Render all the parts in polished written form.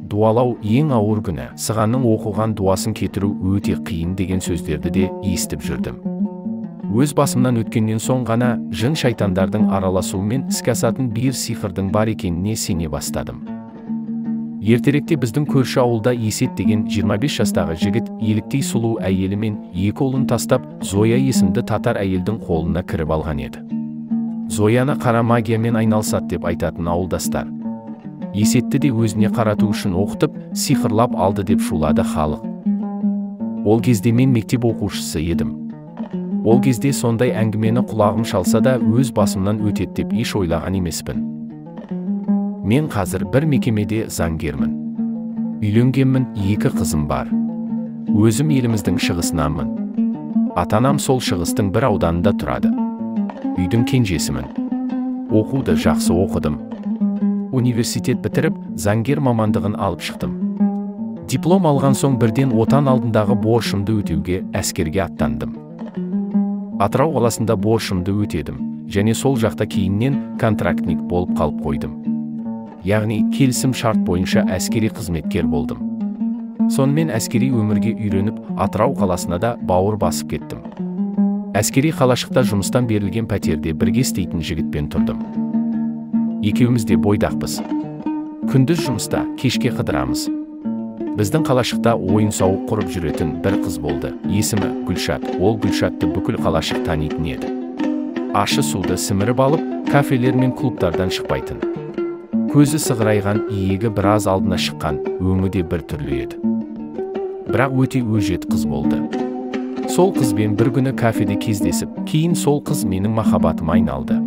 дуалау ең ауыр күнә, сығанның оқылған дуасын кетіру өте қиын деген сөздерді де естіп жүрдім. Өз басымнан өткеннен соң ғана жын шайтандардың араласуымен іске асатын бір сиқырдың бар екеніне сене бастадым. Ертеректе біздің көрші ауылда Есет деген 25 жастағы жігіт еліктей сұлу әйелімен 2 ұлын тастап, Зоя есімді татар әйелдің қолына кіріп алған еді. Зояны қара магиямен айналысады деп айтатын ауылдастар. Есетті де өзіне қарату үшін оқытып, сиқырлап алды деп шулады халық. Ол кезде мен мектеп оқушысы едім. Ол кезде сондай әңгімені құлағым шалса да өз басымнан өтеді деп еш ойлаған емеспін. Мен қазір бір мекемеде заңгермін. Үйленгенмін, 2 қызым бар. Өзім еліміздің шығысынанмын. Атанам сол шығыстың бір ауданында тұрады. Үйдің кенжесімін. Оқуды жақсы оқыдым. Университет бітіріп, заңгер мамандығын алып шықтым. Диплом алған соң бірден отан алдындағы борышымды өтеуге әскерге аттандым. Атырау қаласында борышымды өтедім, және сол жақта кейіннен контрактник болып қалып қойдым. Яғни келісім шарт бойынша әскери қызметкер болдым. Сонымен әскери өмірге үйреніп, Атырау қаласына да бауыр басып кеттім. Әскери қалашықта жұмыстан берілген пәтерде бірге істейтін жігітпен тұрдым. Екеуміз де бойдақпыз. Күндіз жұмыста, кешке қыдырамыз. Біздің қалашықта ойын-сауық құрып жүретін бір қыз болды. Есімі Гүлшат. Ол Гүлшатты бүкіл қалашық танитын еді. Ащы суды сіміріп алып, кафелер мен клубтардан шықпайтын. Көзі сығырайған, иегі біраз алдына шыққан, өңі де бір түрлі еді. Бірақ өте өжет қыз болды. Сол қызбен бір күні кафеде кездесіп, кейін сол қыз менің махаббатыма айналды.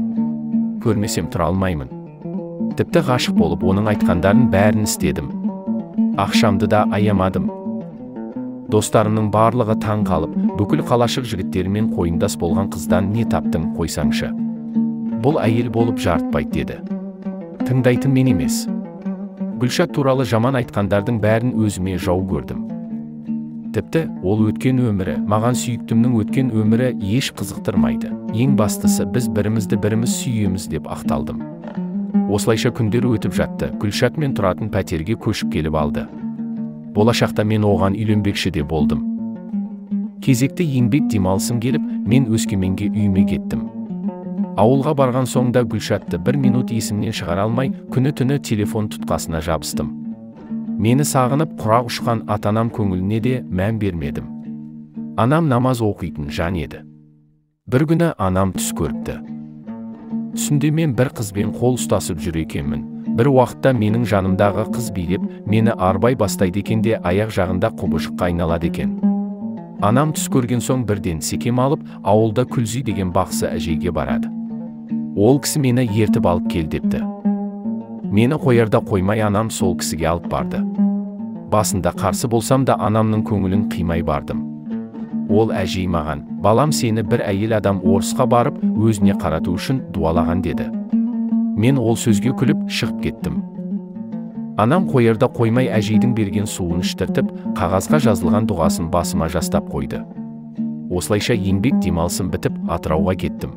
Көрмесем тұра алмаймын. Тіпті ғашық болып, оның айтқандарын бәрін істедім. Ақшамды да аямадым. Достарымның барлығы таң қалып, бүкіл қалашық жігіттерімен қойындас болған қыздан не таптың, қойсаңшы. Бұл әйел болып жарытпайды деді. Тыңдайтын мен емес. Гүлшат туралы жаман айтқандардың бәрін өзіме жау көрдім. Тіпті ол өткен өмірі, маған сүйіктімнің өткен өмірі еш қызықтырмайды. Ең бастысы біз бірімізді біріміз сүйеміз деп ақталдым. Осылайша күндер өтіп жатты. Гүлшат мен тұратын пәтерге көшіп келіп алды. Болашақта мен оған үйленбекші де болдым. Кезекті еңбек демалысым келіп, мен Өскеменге үйіме кеттім. Ауылға барған соңда Гүлшатты 1 минут есімнен шығара алмай, күні-түні телефон тұтқасына жабыстым. Мені сағынып құрақ ұшқан атанам көңіліне де мән бермедім. Анам намаз оқитын жан еді. Бір күні анам түс көріпті. Түсінде мен бір қызбен қол ұстасып жүр екенмін. Бір уақытта менің жанымдағы қыз билеп, мені арбай бастайды екен де аяқ жағында құбыжыққа айналады екен. Анам түс көрген соң бірден секем алып, ауылда Күлзи деген бақсы әжейге барады. Ол кісі мені ертіп алып кел депті. Мені қоярда қоймай анам сол кісіге алып барды. Басында қарсы болсам да анамның көңілін қимай бардым. Ол әжей маған, балам сені бір әйел адам орысқа барып, өзіне қарату үшін дуалаған деді. Мен ол сөзге күліп шығып кеттім. Анам қоярда қоймай әжейдің берген суын іштіртіп, қағазға жазылған дұғасын басыма жастап қойды. Осылайша еңбек демалысым бітіп, Атырауға кеттім.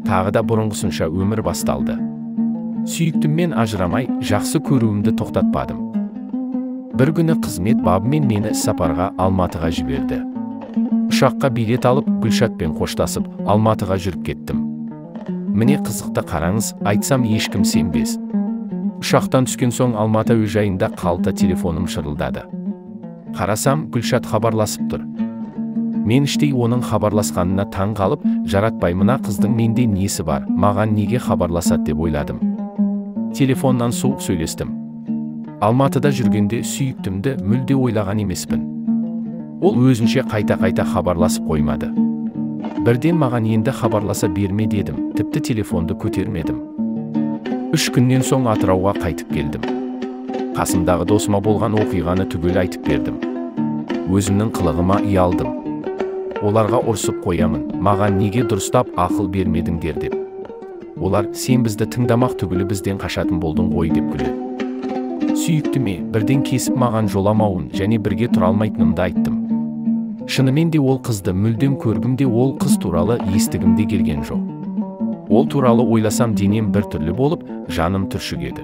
Тағы да бұрынғысынша өмір басталды. Сүйіктіммен ажырамай, жақсы көруімді тоқтатпадым. Бір күні қызмет бабымен мені сапарға Алматыға жіберді. Ұшаққа билет алып, Гүлшатпен қоштасып, Алматыға жүріп кеттім. Міне қызықты қараңыз, айтсам ешкім сенбес. Ұшақтан түскен соң Алматы әуежайында қалта телефоным шырылдады. Қарасам, Гүлшат хабарласып тұр. Мен іштей оның хабарласқанына таң қалып, жаратпай мына қыздың менде несі бар, маған неге хабарласады деп ойладым. Телефоннан суық сөйлестім. Алматыда жүргенде сүйіктімді мүлде ойлаған емеспін. Ол өзінше қайта-қайта хабарласып қоймады. Бірден маған енді хабарласа берме дедім, тіпті телефонды көтермедім. 3 күннен соң Атырауға қайтып келдім. Қасымдағы досыма болған оқиғаны түгел айтып бердім. Өзімнің қылығыма ұялдым. Оларға ұрсып қоямын, маған неге дұрыстап ақыл бермедіңдер деп. Олар, сен бізді тыңдамақ түгілі бізден қашатын болдың ғой деп күледі. Сүйіктіме бірден кесіп маған жоламауын және бірге тұра алмайтынымды айттым. Шынымен де ол қызды мүлдем көргім де ол қыз туралы естігім де келген жоқ. Ол туралы ойласам денем бір түрлі болып, жаным түршігеді.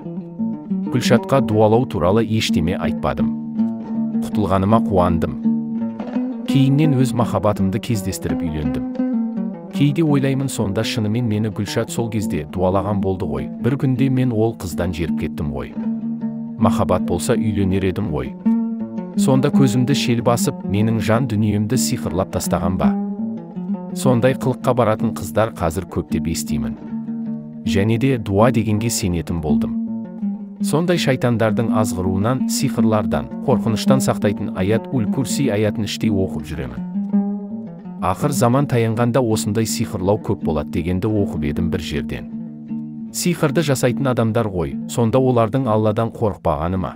Гүлшатқа дуалау туралы ештеме айтпадым. Құтылғаныма қуандым. Кейіннен өз махаббатымды кездестіріп үйлендім. Кейде ойлаймын, сонда шынымен мені Гүлшат сол кезде дуалаған болды ғой. Бір күнде мен ол қыздан жеріп кеттім ғой. Махаббат болса үйленер едім ғой. Сонда көзімді шел басып, менің жан дүниемді сиқырлап тастаған ба? Сондай қылыққа баратын қыздар қазір көптеп естимін. Және де дуа дегенге сенетін болдым. Сондай шайтандардың азғыруынан, сиқырлардан, қорқыныштан сақтайтын аят Уль-Курси аятын іштей оқып жүремін. Ақыр заман таянғанда осындай сиқырлау көп болады дегенді оқып едім бір жерден. Сиқырды жасайтын адамдар ғой, сонда олардың Алладан қорықпағаны ма?